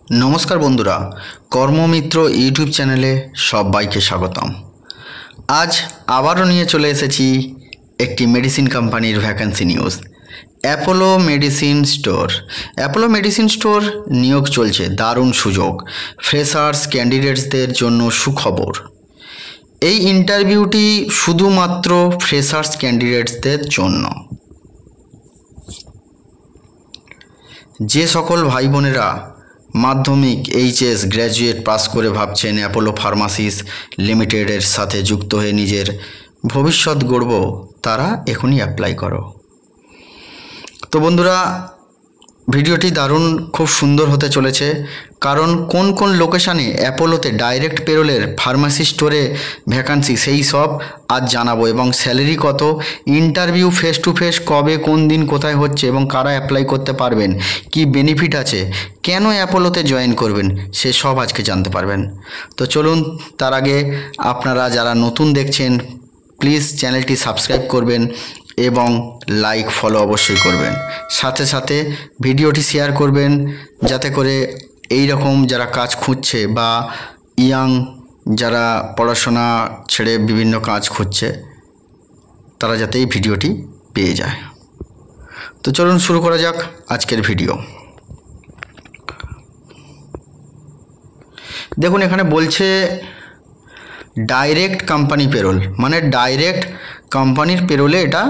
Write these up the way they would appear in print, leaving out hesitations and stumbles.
नमस्कार बंधुरा कर्ममित्र यूट्यूब चैनेले सबाइके स्वागतम। आज आबारो निये चले एसेछि एकटी मेडिसिन कोम्पानिर vacancy news. Apollo medicine store. Apollo medicine store নিয়োগ চলছে, দারুণ সুযোগ, ফ্রেশার্স ক্যান্ডিডেটসদের জন্য সুখবর। এই ইন্টারভিউটি শুধুমাত্র ফ্রেশার্স ক্যান্ডিডেটসদের জন্য। যে সকল ভাই বোনেরা মাধ্যমিক এইচএস গ্র্যাজুয়েট পাস করে ভাবছেন অ্যাপোলো ফার্মাসিস লিমিটেডের সাথে যুক্ত হয়ে নিজের ভবিষ্যৎ গড়ব, তারা এখনই অ্যাপ্লাই করো। তো বন্ধুরা, ভিডিওটি দারুণ খুব সুন্দর হতে চলেছে, কারণ কোন কোন লোকেশানে অ্যাপোলোতে ডাইরেক্ট পেরোলের ফার্মাসি স্টোরে ভ্যাকান্সি সেই সব আজ জানাবো, এবং স্যালারি কত, ইন্টারভিউ ফেস টু ফেস কবে কোন দিন কোথায় হচ্ছে এবং কারা অ্যাপ্লাই করতে পারবেন, কি বেনিফিট আছে, কেন অ্যাপোলোতে জয়েন করবেন, সে সব আজকে জানতে পারবেন। তো চলুন, তার আগে আপনারা যারা নতুন দেখছেন প্লিজ চ্যানেলটি সাবস্ক্রাইব করবেন এবং লাইক ফলো অবশ্যই করবেন, সাথে সাথে ভিডিওটি শেয়ার করবেন যাতে করে এই রকম যারা কাজ খুঁজছে বা ইয়াং যারা পড়াশোনা ছেড়ে বিভিন্ন কাজ খুঁজছে তারা যাতে এই ভিডিওটি পেয়ে যায়। তো চলুন শুরু করা যাক আজকের ভিডিও। দেখুন, এখানে বলছে ডাইরেক্ট কোম্পানি পেরোল, মানে ডাইরেক্ট কোম্পানির পেরোলে এটা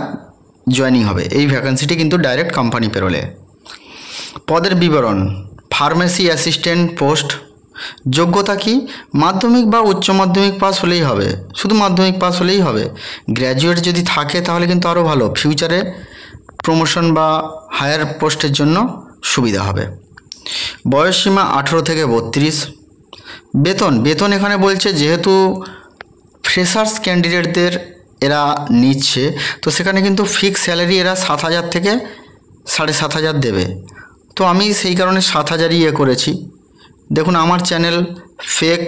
জয়েনিং হবে। এই ভ্যাকেন্সিটি কিন্তু ডাইরেক্ট কোম্পানি পেরোলে। পদের বিবরণ: ফার্মেসি অ্যাসিস্ট্যান্ট পোস্ট। যোগ্যতা কি? মাধ্যমিক বা উচ্চ মাধ্যমিক পাস হলেই হবে, শুধু মাধ্যমিক পাস হলেই হবে। গ্র্যাজুয়েট যদি থাকে তাহলে কিন্তু আরও ভালো, ফিউচারে প্রমোশন বা হায়ার পোস্টের জন্য সুবিধা হবে। বয়সসীমা 18 থেকে 32। বেতন এখানে বলছে যেহেতু ফ্রেশার্স ক্যান্ডিডেটদের এরা নিচ্ছে, তো সেখানে কিন্তু ফিক্স স্যালারি এরা 7,000 থেকে 7,500 দেবে। তো আমি সেই কারণে 7,000ই করেছি। দেখুন, আমার চ্যানেল ফেক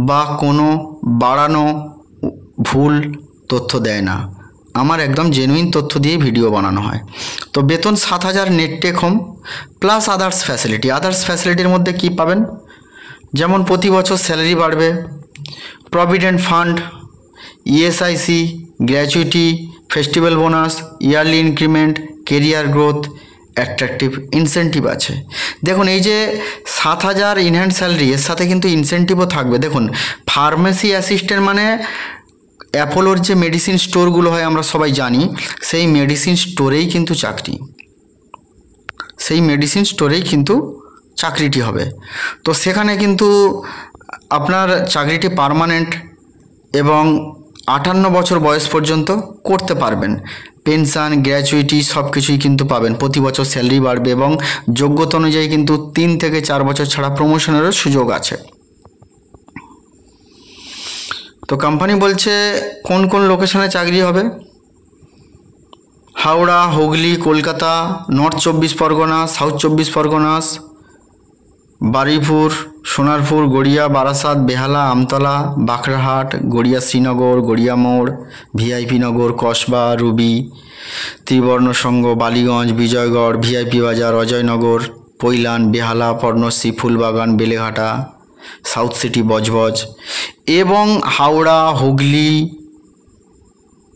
বা কোনো বাড়ানো ভুল তথ্য দেয় না, আমার একদম জেনুইন তথ্য দিয়ে ভিডিও বানানো হয়। তো বেতন 7,000 net take home plus others facility. Others ফ্যাসিলিটির মধ্যে কি পাবেন? যেমন প্রতি বছর স্যালারি বাড়বে, provident fund, ESIC, gratuity, festival bonus, yearly increment, career growth, attractive incentive আছে। দেখুন, এই যে 7,000 ইনহ্যান্ড স্যালারি, এর সাথে কিন্তু ইনসেন্টিভও থাকবে। দেখুন, ফার্মেসি অ্যাসিস্ট্যান্ট মানে অ্যাপোলোর যে মেডিসিন স্টোরগুলো হয় আমরা সবাই জানি, সেই মেডিসিন স্টোরেই কিন্তু চাকরি, সেই মেডিসিন স্টোরেই কিন্তু চাকরিটি হবে। তো সেখানে কিন্তু আপনার চাকরিটি পার্মানেন্ট এবং 58 বছর বয়স পর্যন্ত করতে পারবেন। পেনশন, গ্র্যাচুইটি সব কিছুই কিন্তু পাবেন। প্রতি বছর স্যালারি বাড়বে এবং যোগ্যতা অনুযায়ী কিন্তু 3 থেকে 4 বছর ছাড়া প্রমোশনেরও সুযোগ আছে। তো কোম্পানি বলছে কোন কোন লোকেশনে চাকরি হবে: হাওড়া, হুগলি, কলকাতা, নর্থ 24 পরগনা, সাউথ 24 পরগনাস, বারুইপুর, সোনারপুর, গড়িয়া, বারাসাত, বেহালা, আমতলা, বাঁকড়াহাট, গড়িয়া শ্রীনগর, গড়িয়া মোড়, ভিআইপি নগর, কসবা, রুবি, ত্রিবর্ণসংঘ, বালিগঞ্জ, বিজয়গড়, ভিআইপি বাজার, অজয়নগর, পৈলান, বেহালা, পর্ণশ্রী, ফুলবাগান, বেলেঘাটা, সাউথ সিটি, বজবজ, এবং হাওড়া, হুগলি,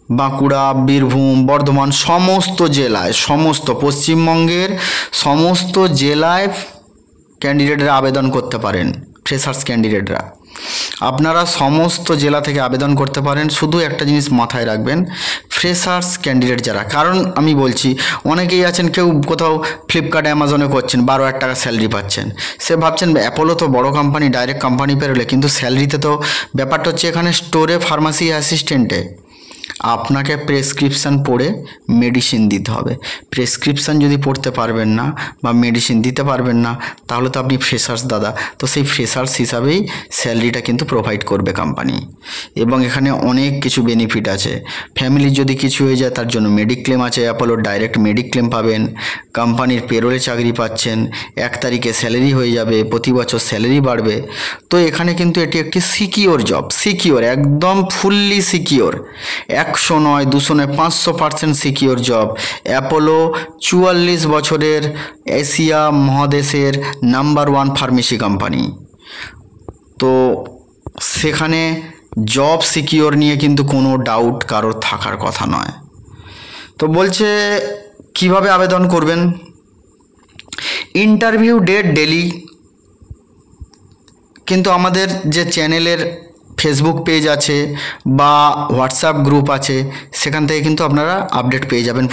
বাঁকুড়া, বীরভূম, বর্ধমান, সমস্ত জেলায়, সমস্ত পশ্চিমবঙ্গের সমস্ত জেলায় ক্যান্ডিডেটরা আবেদন করতে পারেন। ফ্রেশার্স ক্যান্ডিডেটরা আপনারা সমস্ত জেলা থেকে আবেদন করতে পারেন। শুধু একটা জিনিস মাথায় রাখবেন, ফ্রেশার্স ক্যান্ডিডেট যারা, কারণ আমি বলছি অনেকেই আছেন, কেউ কোথাও ফ্লিপকার্ট অ্যামাজনে করছেন, 12,000 টাকা স্যালারি পাচ্ছেন, সে ভাবছেন অ্যাপোলো তো বড় কোম্পানি, ডাইরেক্ট কোম্পানি পেরোলে, কিন্তু স্যালারিতে তো ব্যাপারটা হচ্ছে এখানে স্টোরে ফার্মাসি অ্যাসিস্ট্যান্টে আপনাকে প্রেসক্রিপশান পড়ে মেডিসিন দিতে হবে। প্রেসক্রিপশান যদি পড়তে পারবেন না বা মেডিসিন দিতে পারবেন না, তাহলে তো আপনি ফ্রেশার্স দাদা। তো সেই ফ্রেশার্স হিসাবেই স্যালারিটা কিন্তু প্রোভাইড করবে কোম্পানি, এবং এখানে অনেক কিছু বেনিফিট আছে। ফ্যামিলির যদি কিছু হয়ে যায় তার জন্য মেডিক্লেম আছে, অ্যাপোলোর ডাইরেক্ট মেডিক্লেম পাবেন, কোম্পানির পেরোলে চাকরি পাচ্ছেন, 1 তারিখে স্যালারি হয়ে যাবে, প্রতি বছর স্যালারি বাড়বে। তো এখানে কিন্তু এটি একটি সিকিওর জব, সিকিওর, একদম ফুললি সিকিওর। 1 100 নয়, 200 নয়, 500% সিকিওর জব। অ্যাপোলো 44 বছরের এশিয়া মহাদেশের নাম্বার 1 ফার্মেসি কোম্পানি। তো সেখানে জব সিকিওর নিয়ে কিন্তু কোনো ডাউট কারোর থাকার কথা নয়। তো বলছে কিভাবে আবেদন করবেন। ইন্টারভিউ ডেট ডেলি, কিন্তু আমাদের যে চ্যানেলের ফেসবুক পেজ আছে বা হোয়াটসঅ্যাপ গ্রুপ আছে সেখান থেকে কিন্তু আপনারা আপডেট পেয়ে যাবেন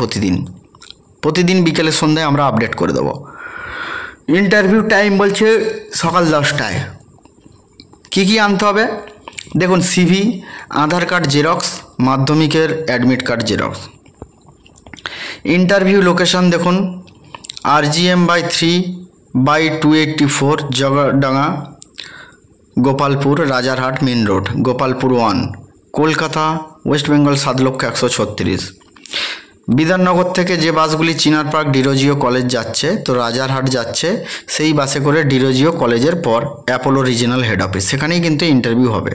প্রতিদিন বিকেলে সন্ধ্যায় আমরা আপডেট করে দেবো। ইন্টারভিউ টাইম বলছে সকাল 10টায়। কী আনতে হবে দেখুন, সিভি, আধার কার্ড জেরক্স, মাধ্যমিকের admit card xerox. Interview location দেখুন RGM/3/284 Jagdanga, Gopalpur, Rajarhat main road, Gopalpur 1, Kolkata, West Bengal 7,136,000। Bidhannagar থেকে যে বাসগুলি চিনার পার্ক ডিরোজিও কলেজ যাচ্ছে, তো রাজারহাট যাচ্ছে, সেই বাসে করে ডিরোজিও কলেজের পর অ্যাপোলো রিজিনাল হেড অফিস, সেখানেই কিন্তু ইন্টারভিউ হবে।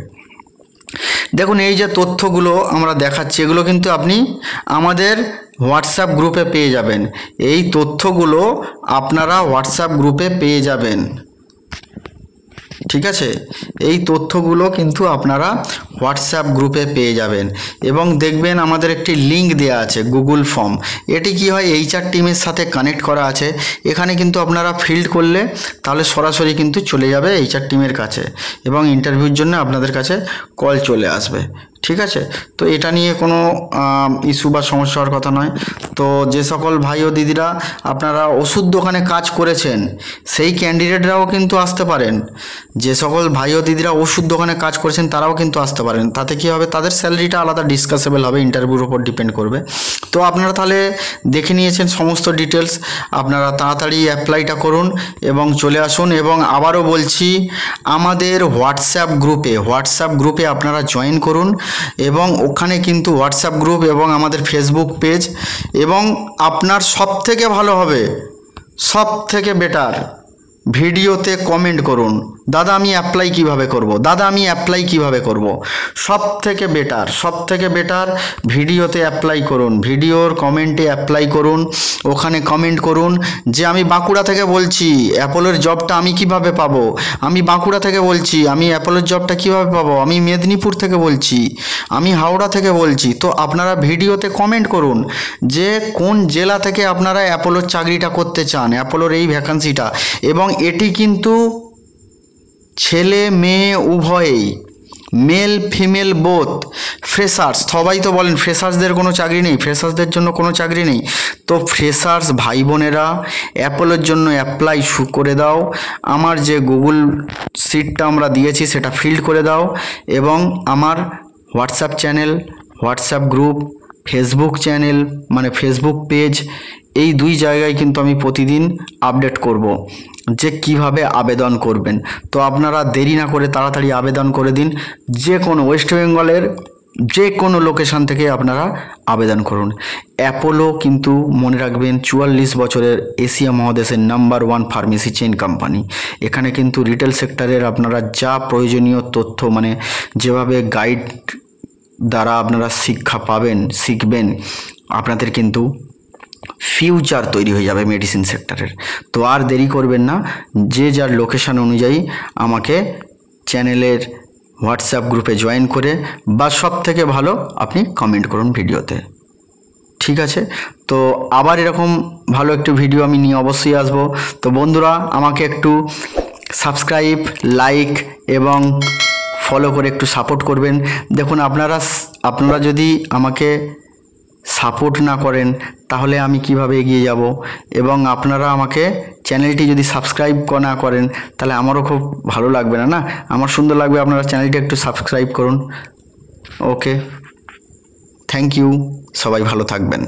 দেখুন এই যে তথ্যগুলো আমরা দেখাচ্ছি এগুলো কিন্তু আপনি আমাদের হোয়াটসঅ্যাপ গ্রুপে পেয়ে যাবেন। এই তথ্যগুলো আপনারা হোয়াটসঅ্যাপ গ্রুপে পেয়ে যাবেন, ঠিক আছে। এই তথ্যগুলো কিন্তু আপনারা হোয়াটসঅ্যাপ গ্রুপে পেয়ে যাবেন এবং দেখবেন আমাদের একটি লিঙ্ক দেওয়া আছে গুগল ফর্ম। এটি কি হয়, HR টিমের সাথে কানেক্ট করা আছে। এখানে কিন্তু আপনারা ফিল্ড করলে তাহলে সরাসরি কিন্তু চলে যাবে HR টিমের কাছে এবং ইন্টারভিউর জন্য আপনাদের কাছে কল চলে আসবে, ঠিক আছে। তো এটা নিয়ে কোনো ইস্যু বা সমস্যা হওয়ার কথা নয়। তো যে সকল ভাই ও দিদিরা আপনারা ওষুধ দোকানে কাজ করেছেন সেই ক্যান্ডিডেটরাও কিন্তু আসতে পারেন। যে সকল ভাই ও দিদিরা ওষুধ দোকানে কাজ করেছেন তারাও কিন্তু আসতে পারেন। তাতে কি হবে, তাদের স্যালারিটা আলাদা ডিসকাসেবল হবে, ইন্টারভিউর উপর ডিপেন্ড করবে। তো আপনারা তাহলে দেখে নিয়েছেন সমস্ত ডিটেলস, আপনারা তাড়াতাড়ি অ্যাপ্লাইটা করুন এবং চলে আসুন। এবং আবারও বলছি আমাদের হোয়াটসঅ্যাপ গ্রুপে আপনারা জয়েন করুন এবং ওখানে কিন্তু হোয়াটসঅ্যাপ গ্রুপ এবং আমাদের ফেসবুক পেজ, এবং আপনার সবথেকে ভালো হবে, সবথেকে বেটার ভিডিওতে কমেন্ট করুন, দাদা আমি অ্যাপ্লাই কিভাবে করব, দাদা আমি অ্যাপ্লাই কিভাবে করব। সবথেকে বেটার ভিডিওতে অ্যাপ্লাই করুন, ভিডিওর কমেন্টে অ্যাপ্লাই করুন। ওখানে কমেন্ট করুন যে আমি বাঁকুড়া থেকে বলছি, অ্যাপোলোর জবটা আমি কিভাবে পাবো, আমি বাঁকুড়া থেকে বলছি, আমি অ্যাপোলোর জবটা কিভাবে পাবো, আমি মেদিনীপুর থেকে বলছি, আমি হাওড়া থেকে বলছি। তো আপনারা ভিডিওতে কমেন্ট করুন যে কোন জেলা থেকে আপনারা অ্যাপোলোর চাকরিটা করতে চান, অ্যাপোলোর এই ভ্যাকান্সিটা। এবং এটি কিন্তু ছেলে মেয়ে উভয়েই, মেল ফিমেল বোথ, ফ্রেশার্স, সবাই তো বলেন ফ্রেশার্সদের কোনো চাকরি নেই, ফ্রেশার্সদের জন্য কোনো চাকরি নেই। তো ফ্রেশার্স ভাই বোনেরা অ্যাপোলোর জন্য অ্যাপ্লাই করে দাও। আমার যে গুগল শিটটা আমরা দিয়েছি সেটা ফিল্ড করে দাও এবং আমার WhatsApp channel, WhatsApp group, Facebook channel মানে ফেসবুক পেজ, এই দুই জায়গায় কিন্তু আমি প্রতিদিন আপডেট করব যে কিভাবে আবেদন করবেন। তো আপনারা দেরি না করে তাড়াতাড়ি আবেদন করে দিন। যে কোনো ওয়েস্ট বেঙ্গলের যে কোনো লোকেশান থেকে আপনারা আবেদন করুন। অ্যাপোলো কিন্তু মনে রাখবেন 44 বছরের এশিয়া মহাদেশের নাম্বার 1 ফার্মেসি চেইন কোম্পানি। এখানে কিন্তু রিটেল সেক্টরের আপনারা যা প্রয়োজনীয় তথ্য মানে যেভাবে গাইড দ্বারা আপনারা শিখবেন আপনাদের কিন্তু ফিউচার তৈরি হয়ে যাবে মেডিসিন সেক্টরের। তো আর দেরি করবেন না, যে যার লোকেশান অনুযায়ী আমাকে চ্যানেলের হোয়াটসঅ্যাপ গ্রুপে জয়েন করে বা সব থেকে ভালো আপনি কমেন্ট করুন ভিডিওতে, ঠিক আছে। তো আবার এরকম ভালো একটি ভিডিও আমি নিয়ে অবশ্যই আসব। তো বন্ধুরা আমাকে একটু সাবস্ক্রাইব, লাইক এবং ফলো করে একটু সাপোর্ট করবেন। দেখুন আপনারা যদি আমাকে সাপোর্ট না করেন তাহলে আমি কিভাবে এগিয়ে যাব, এবং আপনারা আমাকে চ্যানেলটি যদি সাবস্ক্রাইব না করেন তাহলে আমারও খুব ভালো লাগবে না, আমার সুন্দর লাগবে। আপনারা চ্যানেলটি একটু সাবস্ক্রাইব করুন। ওকে, থ্যাংক ইউ, সবাই ভালো থাকবেন।